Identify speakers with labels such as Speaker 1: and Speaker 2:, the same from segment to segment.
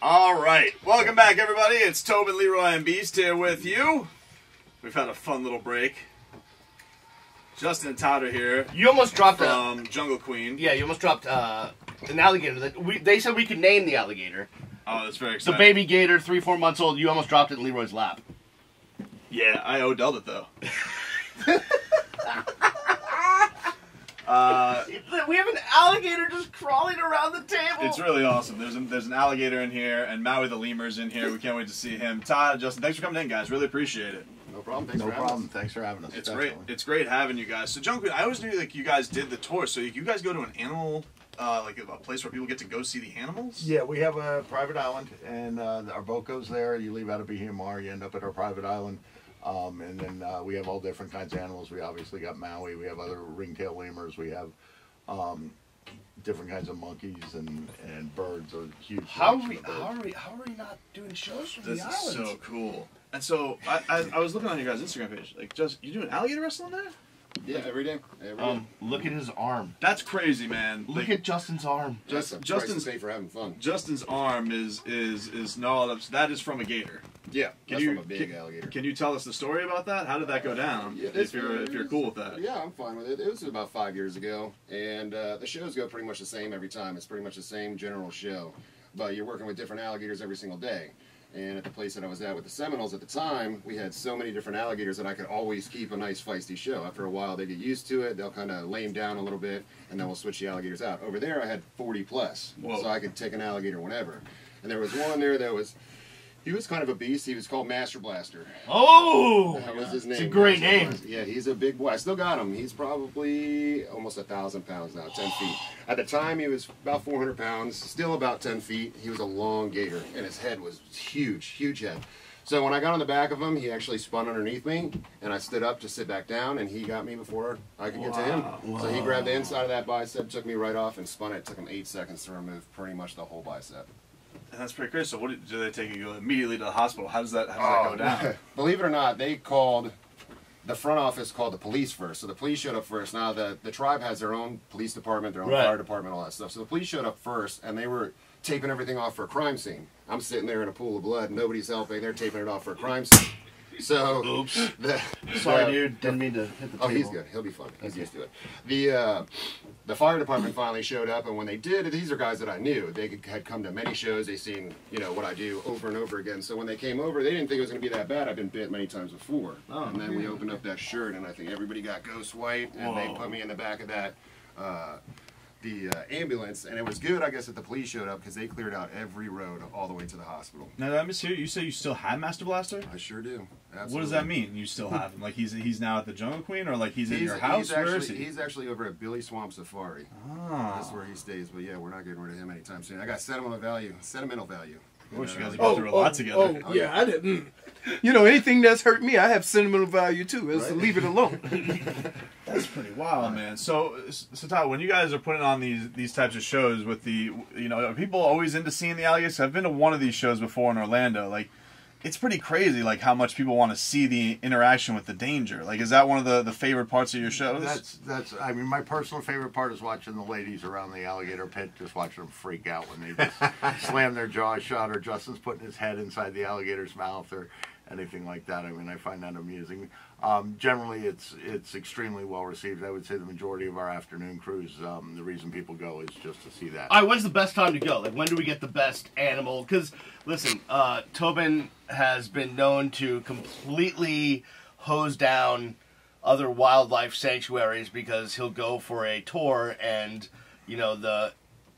Speaker 1: All right, welcome back, everybody. It's Tobin, Leroy, and Beast here with you. We've had a fun little break. Justin and Todd are here.
Speaker 2: You almost dropped
Speaker 1: Jungle Queen.
Speaker 2: Yeah, you almost dropped an alligator. They said we could name the alligator.
Speaker 1: Oh, that's very exciting.
Speaker 2: The baby gator, 3-4 months old. You almost dropped it in Leroy's lap.
Speaker 1: Yeah, I Odell'd it though.
Speaker 2: We have an alligator just crawling around the table.
Speaker 1: It's really awesome. There's an alligator in here, and Maui the Lemur's in here. We can't wait to see him. Todd, Justin, thanks for coming in, guys. Really appreciate it.
Speaker 3: No problem. Thanks for having us.
Speaker 1: It's great. It's great having you guys. So, Jungle Queen, I always knew like you guys did the tour. So, you guys go to an animal, like a place where people get to go see the animals.
Speaker 3: Yeah, we have a private island, and our boat goes there. You leave out of BMR, you end up at our private island. And then we have all different kinds of animals. We obviously got Maui. We have other ringtail lemurs. We have different kinds of monkeys and birds. Are huge.
Speaker 2: How are we not doing shows from the island?
Speaker 1: This is so cool. And so I was looking on your guys' Instagram page. Like, you doing alligator wrestling there?
Speaker 3: Yeah, every day.
Speaker 2: Look at his arm.
Speaker 1: That's crazy, man.
Speaker 2: Look at Justin's arm.
Speaker 3: Justin's paid for having fun.
Speaker 1: Justin's arm is no, that is from a gator.
Speaker 3: Yeah, from a big alligator.
Speaker 1: Can you tell us the story about that? How did that go down? Yeah, if you're cool with that.
Speaker 4: Yeah, I'm fine with it. It was about 5 years ago, and the shows go pretty much the same every time. It's pretty much the same general show, but you're working with different alligators every single day. And at the place that I was at with the Seminoles at the time, we had so many different alligators that I could always keep a nice feisty show. After a while, they get used to it. They'll kind of lame down a little bit, and then we'll switch the alligators out. Over there, I had 40 plus, so I could take an alligator whenever. And there was one there that was, he was kind of a beast. He was called Master Blaster.
Speaker 2: Oh!
Speaker 4: That was his name.
Speaker 2: It's a great name.
Speaker 4: Yeah, he's a big boy. I still got him. He's probably almost 1,000 pounds now, 10 feet. At the time, he was about 400 pounds, still about 10 feet. He was a long gator, and his head was huge, huge head. So when I got on the back of him, he actually spun underneath me, and I stood up to sit back down, and he got me before I could get to him. Wow. So he grabbed the inside of that bicep, took me right off, and spun it. It took him 8 seconds to remove pretty much the whole bicep.
Speaker 1: And that's pretty crazy. So what do they take you immediately to the hospital? How does that go down?
Speaker 4: Believe it or not, the front office called the police first. So the police showed up first. Now the tribe has their own police department, their own fire department, all that stuff. So the police showed up first, and they were taping everything off for a crime scene. I'm sitting there in a pool of blood, nobody's helping. They're taping it off for a crime scene. So,
Speaker 2: oops. Sorry, dude. Didn't mean to hit the table.
Speaker 4: Oh, he's good. He'll be fine. He's used to it. The fire department finally showed up, and when they did, these are guys that I knew. They had come to many shows. They've seen, what I do over and over again. So when they came over, they didn't think it was going to be that bad. I've been bit many times before. Oh, and then we opened up that shirt, and I think everybody got ghost white, and they put me in the back of that. The ambulance, and it was good, I guess, that the police showed up because they cleared out every road all the way to the hospital.
Speaker 1: Now, let me see. You say you still had Master Blaster?
Speaker 4: I sure do. Absolutely.
Speaker 1: What does that mean? You still have him? Like he's now at the Jungle Queen, or like he's in your house? Where is he?
Speaker 4: He's actually over at Billy Swamp Safari.
Speaker 1: Ah.
Speaker 4: That's where he stays. But yeah, we're not getting rid of him anytime soon. I got sentimental value.
Speaker 1: I wish you guys have been through a lot together.
Speaker 5: Oh, yeah, I didn't. Anything that's hurt me, I have sentimental value too. Is to leave it alone.
Speaker 1: That's pretty wild, man. So Todd, when you guys are putting on these types of shows with are people always into seeing the alligators? I've been to one of these shows before in Orlando. Like, it's pretty crazy, like how much people want to see the interaction with the danger. Like, is that one of the favorite parts of your shows?
Speaker 3: That's. I mean, my personal favorite part is watching the ladies around the alligator pit, just watching them freak out when they just slam their jaw shut, or Justin's putting his head inside the alligator's mouth, or anything like that. I mean, I find that amusing. Generally, it's extremely well received. I would say the majority of our afternoon cruise, the reason people go is just to see that.
Speaker 2: All right, when's the best time to go? Like, when do we get the best animal? Because, listen, Tobin has been known to completely hose down other wildlife sanctuaries because he'll go for a tour and, the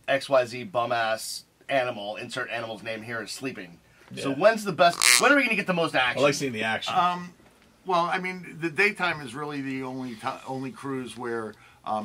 Speaker 2: XYZ bum-ass animal, insert animal's name here, is sleeping. Yeah. So when are we going to get the most action?
Speaker 1: I like seeing the action.
Speaker 3: Well, I mean, the daytime is really the only cruise where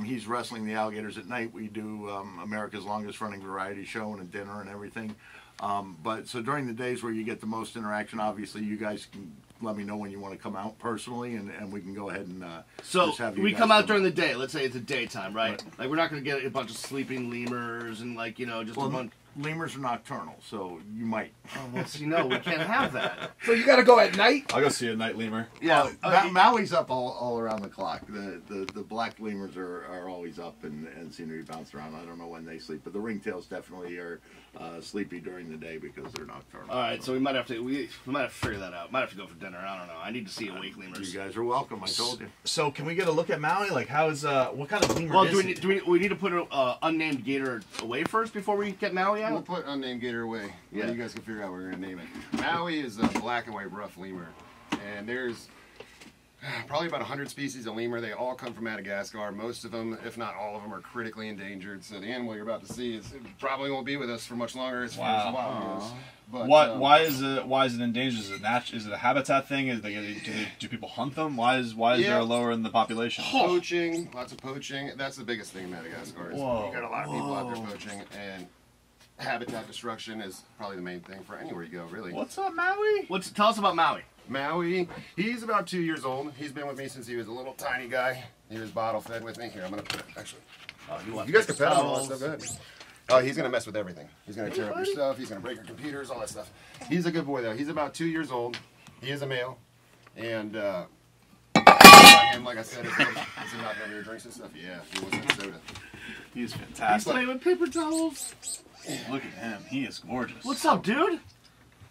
Speaker 3: he's wrestling the alligators. At night, we do America's longest running variety show and a dinner and everything. But so during the days where you get the most interaction, obviously, you guys can let me know when you want to come out personally, and we can go ahead and just have you
Speaker 2: we
Speaker 3: guys
Speaker 2: come out during the day. Let's say it's a daytime, right? Like, we're not going to get a bunch of sleeping lemurs and, just a bunch.
Speaker 3: lemurs are nocturnal, so you might.
Speaker 2: Oh, well, see, no, we can't have that.
Speaker 5: So you got to go at night?
Speaker 1: I'll go see a night lemur.
Speaker 2: Yeah,
Speaker 3: Maui's up all around the clock. The black lemurs are always up and seem to be bouncing around. I don't know when they sleep, but the ringtails definitely are sleepy during the day because they're nocturnal.
Speaker 2: all right, so we might have to figure that out. Might have to go for dinner. I don't know. I need to see awake lemurs.
Speaker 3: You guys are welcome. I told you.
Speaker 1: So can we get a look at Maui? Like, how is what kind of lemur
Speaker 2: Well,
Speaker 1: is he?
Speaker 2: do we need to put an unnamed gator away first before we get Maui out?
Speaker 4: We'll put unnamed gator away.
Speaker 2: Yeah.
Speaker 4: You guys can figure out what we're gonna name it. Maui is a black and white rough lemur, and there's probably about 100 species of lemur. They all come from Madagascar. Most of them, if not all of them, are critically endangered. So the animal you're about to see probably won't be with us for much longer as far as the wild goes. But,
Speaker 1: Why is it endangered? Is it a habitat thing? Do people hunt them? Why is there a lower in the population?
Speaker 4: Poaching, lots of poaching. That's the biggest thing in Madagascar. Is
Speaker 1: Whoa.
Speaker 4: you got a lot of people out there poaching, and habitat destruction is probably the main thing for anywhere you go, really.
Speaker 1: What's up, Maui?
Speaker 2: Tell us about Maui.
Speaker 4: Maui, he's about 2 years old. He's been with me since he was a little tiny guy. He was bottle fed with me. Here, I'm gonna put it. Actually, you guys can pet him. All that stuff. Go ahead. Oh, he's gonna mess with everything. He's gonna tear up your stuff. He's gonna break your computers, all that stuff. He's a good boy though. He's about 2 years old. He is a male, and him, like I said, is he not having your drinks and stuff? Yeah, he wants some soda.
Speaker 1: He's fantastic.
Speaker 2: Play with paper towels.
Speaker 1: Look at him. He is gorgeous.
Speaker 2: What's up, dude?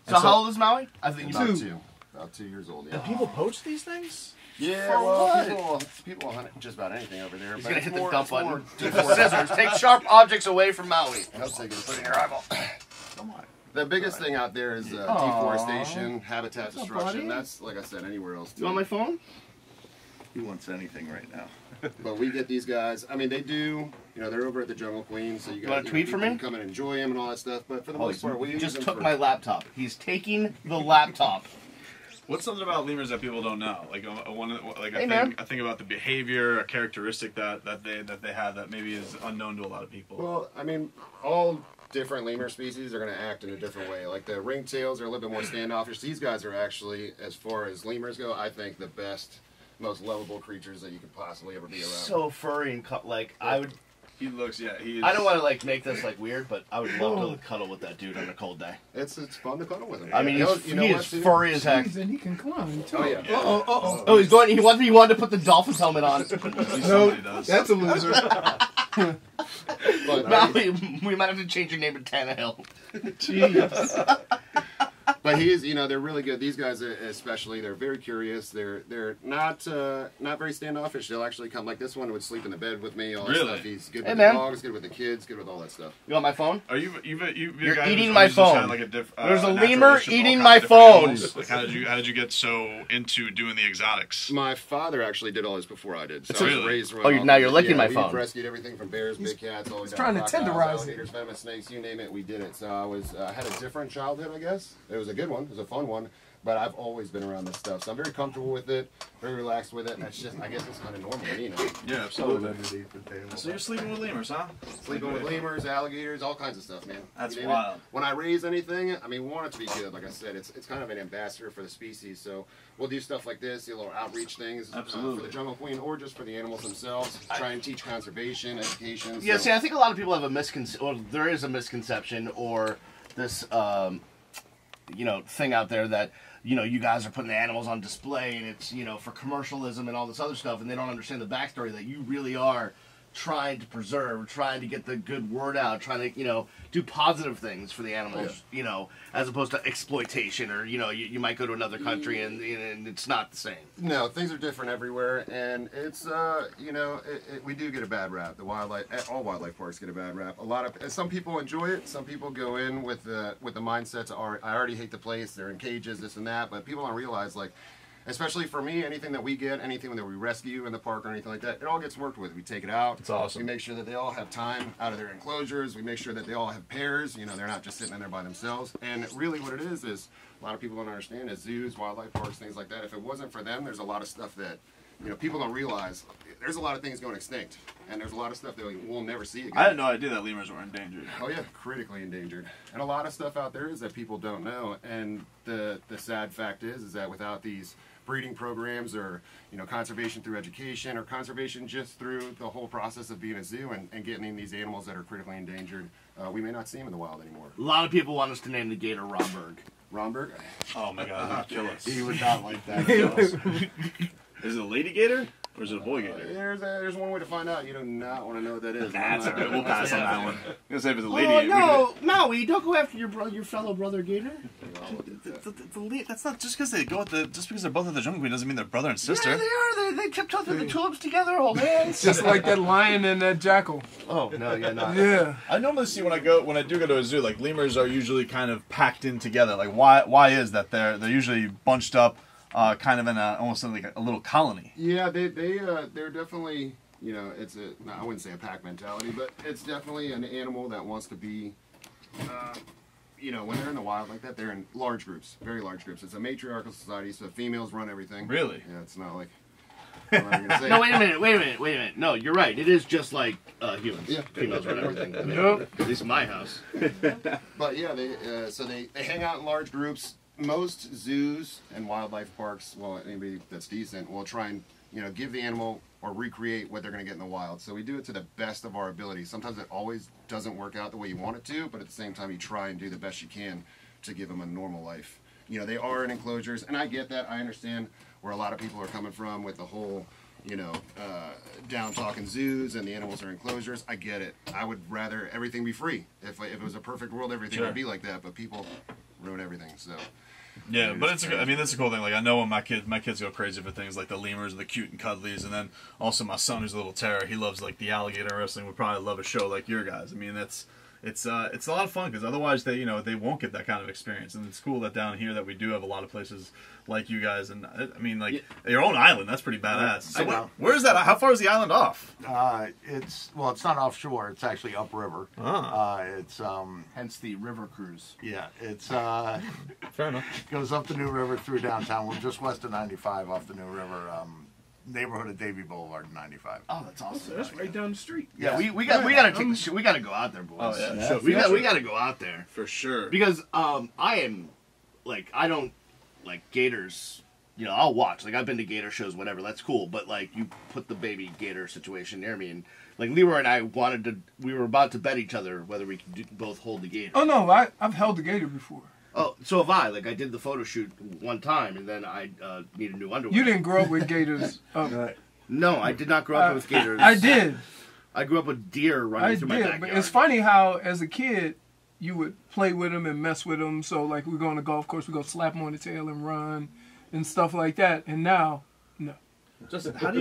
Speaker 2: So how old is Maui? I think
Speaker 4: About two. About 2 years old. Yeah.
Speaker 1: And people poach these things?
Speaker 4: Yeah,
Speaker 2: For
Speaker 4: well,
Speaker 2: what?
Speaker 4: people hunt just about anything over there.
Speaker 2: He's
Speaker 4: but
Speaker 2: gonna
Speaker 4: it's
Speaker 2: hit the
Speaker 4: more-
Speaker 2: dump
Speaker 4: it's more
Speaker 2: button. Take the scissors. Take sharp objects away from Maui.
Speaker 4: I'll take it. Put it in your eyeball.
Speaker 1: Come on.
Speaker 4: The biggest thing out there is deforestation, habitat destruction. That's, like I said, anywhere else.
Speaker 2: You want my phone?
Speaker 3: He wants anything right now.
Speaker 4: But we get these guys. I mean, they do. You know, they're over at the Jungle Queen, so you guys
Speaker 2: want a tweet for me?
Speaker 4: can come and enjoy them and all that stuff. But for the most part, we use
Speaker 2: Just
Speaker 4: them
Speaker 2: took
Speaker 4: for,
Speaker 2: my laptop. He's taking the laptop.
Speaker 1: What's something about lemurs that people don't know? Like,
Speaker 2: Man.
Speaker 1: I think about the behavior, a characteristic that they have that maybe is unknown to a lot of people.
Speaker 4: Well, I mean, all different lemur species are going to act in a different way. Like the ringtails are a little bit more standoffish. These guys are actually, as far as lemurs go, I think the best, most lovable creatures that you could possibly ever be around.
Speaker 2: So furry and I would.
Speaker 1: He looks, yeah, he is.
Speaker 2: I don't want to make this weird, but I would love to cuddle with that dude on a cold day.
Speaker 4: It's fun to cuddle with him.
Speaker 2: I mean,
Speaker 4: You know
Speaker 2: he
Speaker 4: what,
Speaker 2: is
Speaker 4: too?
Speaker 2: furry as heck.
Speaker 5: And he can climb too.
Speaker 4: Oh yeah.
Speaker 2: Oh, he's going. He wanted to put the dolphin helmet on.
Speaker 5: No,
Speaker 1: does.
Speaker 5: that's a loser.
Speaker 4: But,
Speaker 2: Maui, we might have to change your name to Tannehill.
Speaker 5: Jeez.
Speaker 4: but he is, they're really good. These guys, especially, they're very curious. They're not very standoffish. They'll actually come. Like this one would sleep in the bed with me. All that
Speaker 1: Really?
Speaker 4: stuff. He's good
Speaker 2: Hey,
Speaker 4: with
Speaker 2: man.
Speaker 4: the dogs, good with the kids, good with all that stuff.
Speaker 2: You want my phone?
Speaker 1: Are you
Speaker 2: You're
Speaker 1: guys
Speaker 2: eating
Speaker 1: who's
Speaker 2: my
Speaker 1: just had,
Speaker 2: phone.
Speaker 1: like,
Speaker 2: There's a
Speaker 1: natural
Speaker 2: lemur
Speaker 1: relationship with all
Speaker 2: eating
Speaker 1: kinds
Speaker 2: my
Speaker 1: of different
Speaker 2: phone.
Speaker 1: animals? Like, how did you get so into doing the exotics?
Speaker 4: My father actually did all this before I did. So I was
Speaker 1: Really?
Speaker 4: raised around.
Speaker 2: Oh, now you're licking my
Speaker 4: we've
Speaker 2: phone.
Speaker 4: rescued everything from bears, big cats, all the way down
Speaker 5: trying to
Speaker 4: crocodiles,
Speaker 5: tenderize it.
Speaker 4: alligators, venomous snakes, you name it, we did it. So I had a different childhood, I guess. It was a good one. It was a fun one. But I've always been around this stuff, so I'm very comfortable with it, very relaxed with it. And that's just, I guess, it's kind of normal,
Speaker 1: Yeah, absolutely.
Speaker 3: Underneath the table.
Speaker 1: So you're sleeping with lemurs, huh?
Speaker 4: Sleeping with lemurs, alligators, all kinds of stuff, man.
Speaker 1: That's
Speaker 4: You name it.
Speaker 1: wild.
Speaker 4: When I raise anything, I mean, we want it to be good. Like I said, it's kind of an ambassador for the species. So we'll do stuff like this, little outreach things for
Speaker 1: Absolutely.
Speaker 4: the Jungle Queen or just for the animals themselves. Try and teach conservation, education.
Speaker 2: Yeah,
Speaker 4: so-
Speaker 2: see, I think a lot of people have a misconception, or there is a misconception, or this, thing out there that, you guys are putting the animals on display and it's, for commercialism and all this other stuff, and they don't understand the backstory that you really are trying to preserve, trying to get the good word out, trying to, do positive things for the animals, as opposed to exploitation or, you might go to another country and it's not the same.
Speaker 4: No, things are different everywhere, and it's we do get a bad rap. The all wildlife parks get a bad rap. Some people enjoy it. Some people go in with the mindsets I already hate the place. They're in cages, this and that. But people don't realize, especially for me, anything that we get, anything that we rescue in the park or anything like that, it all gets worked with. We take it out.
Speaker 1: It's awesome.
Speaker 4: We make sure that they all have time out of their enclosures. We make sure that they all have pairs. They're not just sitting in there by themselves. And really what it is a lot of people don't understand is zoos, wildlife parks, things like that. If it wasn't for them, there's a lot of stuff that people don't realize. There's a lot of things going extinct. And there's a lot of stuff that we'll never see again.
Speaker 1: I had no idea that lemurs were endangered.
Speaker 4: Oh yeah, critically endangered. And a lot of stuff out there is that people don't know. And the sad fact is that without these breeding programs or, conservation through education or conservation just through the whole process of being a zoo and getting in these animals that are critically endangered. We may not see them in the wild anymore.
Speaker 2: A lot of people want us to name the gator Romberg.
Speaker 4: Romberg?
Speaker 1: Oh my God, he'd kill us.
Speaker 3: He would not like that.
Speaker 1: Is it a lady gator or is it a boy gator?
Speaker 4: There's one way to find out. You do not want to know what that is.
Speaker 1: That's a good. We'll pass on that one. I'm gonna say if it's a lady.
Speaker 2: Oh no, Maui! Don't go after your fellow brother gator.
Speaker 1: That's not just because they go with just because they're both at the Jungle Queen doesn't mean they're brother and sister.
Speaker 2: Yeah, they are. They tiptoe through the tulips together, hold hands.
Speaker 5: Just like that lion and that jackal.
Speaker 2: Oh no, yeah, not.
Speaker 5: Yeah.
Speaker 1: I normally see when I do go to a zoo, like lemurs are usually kind of packed in together. Like why is that? They're usually bunched up, kind of in almost like a little colony.
Speaker 4: Yeah, they're definitely, I wouldn't say a pack mentality, but it's definitely an animal that wants to be, when they're in the wild like that, they're in large groups, very large groups. It's a matriarchal society, so females run everything.
Speaker 1: Really?
Speaker 4: Yeah, it's not like. I'm not gonna say
Speaker 2: No, wait a minute. No, you're right. It is just like humans.
Speaker 4: Yeah.
Speaker 2: Females run everything. I mean,
Speaker 5: Yep.
Speaker 2: at least in my house.
Speaker 4: But yeah, they hang out in large groups. Most zoos and wildlife parks, well, anybody that's decent, will try and give the animal or recreate what they're going to get in the wild. So we do it to the best of our ability. Sometimes it always doesn't work out the way you want it to, but at the same time, you try and do the best you can to give them a normal life. They are in enclosures, and I get that. I understand where a lot of people are coming from with the whole, down talking zoos and the animals are enclosures. I get it. I would rather everything be free. If it was a perfect world, everything would be like that. But people ruin everything. So.
Speaker 1: Yeah, but that's a cool thing. Like I know when my kids go crazy for things like the lemurs, the cute and cuddlies, and then also my son who's a little terror. He loves like the alligator wrestling. Would probably love a show like your guys. I mean, it's a lot of fun because otherwise they won't get that kind of experience. And it's cool that down here that we do have a lot of places like you guys. And I mean, like your own island, that's pretty badass. So where is that? How far is the island off?
Speaker 3: It's not offshore. It's actually upriver. It's
Speaker 2: Hence the river cruise.
Speaker 3: yeah. It's
Speaker 1: Fair enough.
Speaker 3: goes up the New River through downtown. We're just west of 95 off the New River. Neighborhood of Davie Boulevard and 95.
Speaker 2: Oh, that's awesome.
Speaker 5: That's right down the street.
Speaker 2: Yeah, we gotta take the shit. We gotta go out there, boys.
Speaker 1: Oh yeah, sure,
Speaker 2: We gotta go out there
Speaker 1: for sure.
Speaker 2: because I don't like gators. I'll watch. Like I've been to gator shows, whatever. That's cool. But like you put the baby gator situation near me, and like Leroy and I we were about to bet each other whether we could both hold the gator.
Speaker 5: Oh no, I've held the gator before.
Speaker 2: Oh, so have I. Like I did the photo shoot one time, and then I needed new underwear.
Speaker 5: You didn't grow up with gators.
Speaker 2: No, I did not grow up with gators.
Speaker 5: I did.
Speaker 2: I grew up with deer running through my backyard.
Speaker 5: But it's funny how, as a kid, you would play with them and mess with them. So, like, we go on the golf course, we go slap them on the tail and run and stuff like that. And now, no.
Speaker 1: Justin, how do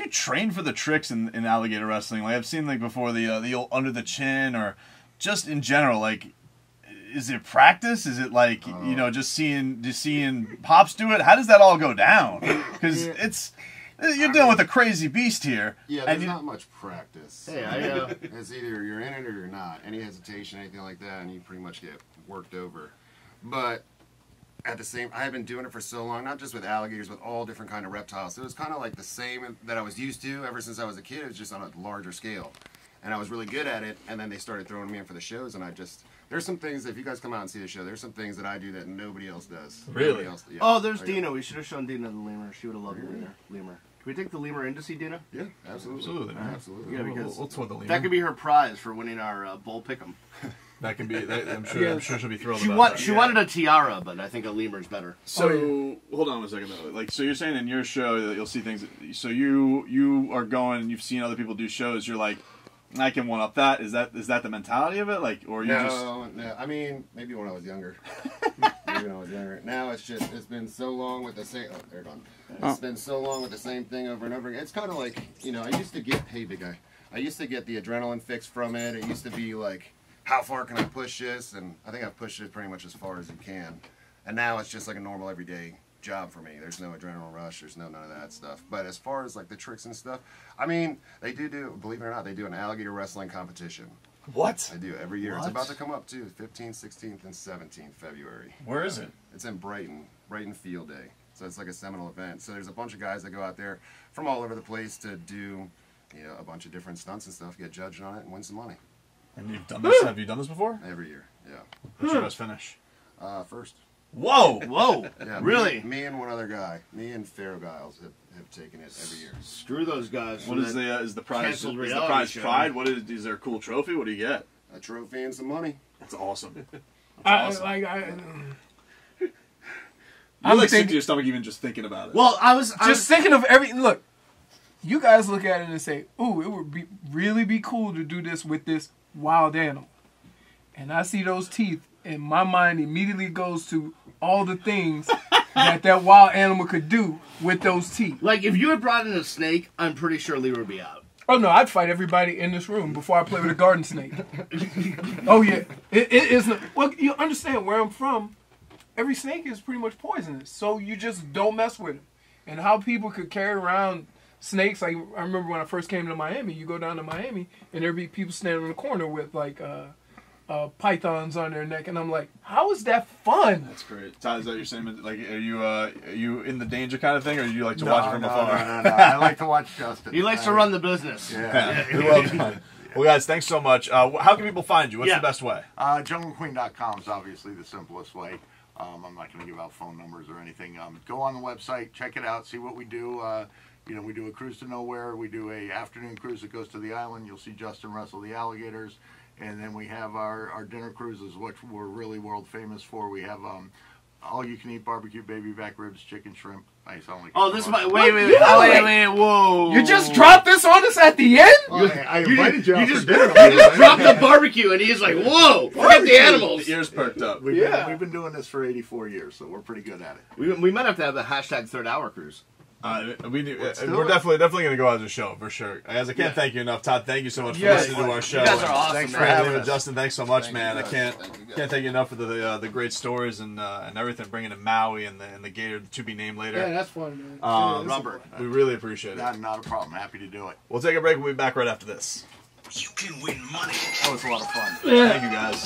Speaker 1: you train for the tricks in alligator wrestling? Like I've seen like before the old under the chin or just in general. Like, is it practice? Is it like just seeing pops do it? How does that all go down? Because you're dealing with a crazy beast here.
Speaker 4: Yeah, there's not much practice.
Speaker 2: Hey,
Speaker 4: it's either you're in it or you're not. Any hesitation, anything like that, and you pretty much get worked over. But at the same, I have been doing it for so long, not just with alligators, with all different kind of reptiles. So it was kind of like the same that I was used to ever since I was a kid. It was just on a larger scale. And I was really good at it, and then they started throwing me in for the shows, and there's some things, if you guys come out and see the show, there's some things that I do that nobody else does.
Speaker 1: Really?
Speaker 4: Yeah.
Speaker 2: Oh, there's Dina. We should have shown Dina the lemur. She would have loved the lemur. Can we take the lemur in to see Dina?
Speaker 4: Yeah, absolutely. Absolutely.
Speaker 2: Yeah, because
Speaker 1: we'll tour the lemur.
Speaker 2: that could be her prize for winning our bull pick'em.
Speaker 1: That can be. I'm sure she'll be thrilled.
Speaker 2: She wanted a tiara, but I think a lemur's better.
Speaker 1: So hold on a second though. Like, so you're saying in your show that you'll see things. So you are going. You've seen other people do shows. You're like, I can one up that. Is that the mentality of it? Like, or you
Speaker 4: No. I mean, maybe when I was younger. Now it's been so long with the same. Oh, they're gone. It's been so long with the same thing over and over again. It's kind of like I used to get. Hey, big guy. I used to get the adrenaline fix from it. It used to be like, how far can I push this? And I think I've pushed it pretty much as far as you can. And now it's just like a normal everyday job for me. There's no adrenaline rush. There's none of that stuff. But as far as like the tricks and stuff, I mean, they do, believe it or not, they do an alligator wrestling competition.
Speaker 1: What?
Speaker 4: They do every year.
Speaker 1: What?
Speaker 4: It's about to come up too, 15th, 16th, and 17th February.
Speaker 1: Where is it?
Speaker 4: It's in Brighton Field Day. So it's like a seminal event. So there's a bunch of guys that go out there from all over the place to do, a bunch of different stunts and stuff, get judged on it, and win some money.
Speaker 1: And you've done this? Have you done this before?
Speaker 4: Every year, yeah.
Speaker 1: What's your best finish?
Speaker 4: First.
Speaker 1: Whoa!
Speaker 2: Whoa.
Speaker 4: Yeah,
Speaker 2: Really?
Speaker 4: Me and one other guy. Me and Pharaoh Giles have taken it every year.
Speaker 2: Screw those guys.
Speaker 1: What is the prize?
Speaker 2: Canceled
Speaker 1: Is the
Speaker 2: reality
Speaker 1: prize
Speaker 2: show.
Speaker 1: pride? What is there a cool trophy? What do you get?
Speaker 4: A trophy and some money.
Speaker 1: That's awesome.
Speaker 5: I'm
Speaker 1: You're like sick
Speaker 5: thinking-
Speaker 1: to your stomach even just thinking about it.
Speaker 2: Well, I was
Speaker 5: just thinking of every look. You guys look at it and say, "Ooh, it would really be cool to do this with this wild animal." And I see those teeth, and my mind immediately goes to all the things that wild animal could do with those teeth.
Speaker 2: like, if you had brought in a snake, I'm pretty sure Lee would be out.
Speaker 5: Oh no, I'd fight everybody in this room before I play with a garden snake. Oh yeah, it is. Well, you understand where I'm from. Every snake is pretty much poisonous, so you just don't mess with them. And how people could carry around snakes, like I remember when I first came to Miami, you go down to Miami and there'd be people standing in the corner with like pythons on their neck, and I'm like, how is that fun?
Speaker 1: That's great. Todd, is that your same? Like, are you in the danger kind of thing, or do you like to watch it from afar?
Speaker 3: No. I like to watch Justin.
Speaker 2: He likes to run the business.
Speaker 3: Yeah.
Speaker 1: Well done. Well, guys, thanks so much. How can people find you? What's the best way?
Speaker 3: JungleQueen.com is obviously the simplest way. I'm not going to give out phone numbers or anything. Go on the website, check it out, see what we do. We do a cruise to nowhere. We do a afternoon cruise that goes to the island. You'll see Justin wrestle the alligators. And then we have our dinner cruises, which we're really world famous for. We have all-you-can-eat barbecue baby back ribs, chicken, shrimp. I sound like
Speaker 2: Oh, this is my...
Speaker 5: Wait,
Speaker 2: Wait, whoa.
Speaker 5: You just dropped this on us at the end?
Speaker 3: I invited you out for
Speaker 2: just
Speaker 3: dinner.
Speaker 2: dropped the barbecue, and he's like, whoa, forget the animals.
Speaker 1: The ears perked up.
Speaker 3: We've been doing this for 84 years, so we're pretty good at it.
Speaker 2: We might have to have the hashtag third hour cruise.
Speaker 1: We're
Speaker 3: do it.
Speaker 1: definitely going to go out as a show for sure. Guys, I can't thank you enough. Todd, thank you so much for
Speaker 5: Yes.
Speaker 1: listening to our show.
Speaker 2: You guys are awesome,
Speaker 3: Thanks for
Speaker 2: man.
Speaker 3: having
Speaker 1: David,
Speaker 3: us.
Speaker 1: Justin, thanks so much,
Speaker 4: Thank
Speaker 1: man.
Speaker 4: you
Speaker 1: I
Speaker 4: guys.
Speaker 1: can't
Speaker 4: Thank you guys.
Speaker 1: thank you enough for the great stories and everything, bringing in Maui and the gator to be named later.
Speaker 5: Yeah, that's fun, man.
Speaker 2: Robert.
Speaker 1: We really appreciate it.
Speaker 3: Not a problem. Happy to do it.
Speaker 1: We'll take a break. We'll be back right after this.
Speaker 6: You can win money.
Speaker 3: That was a lot of fun.
Speaker 1: Thank you, guys.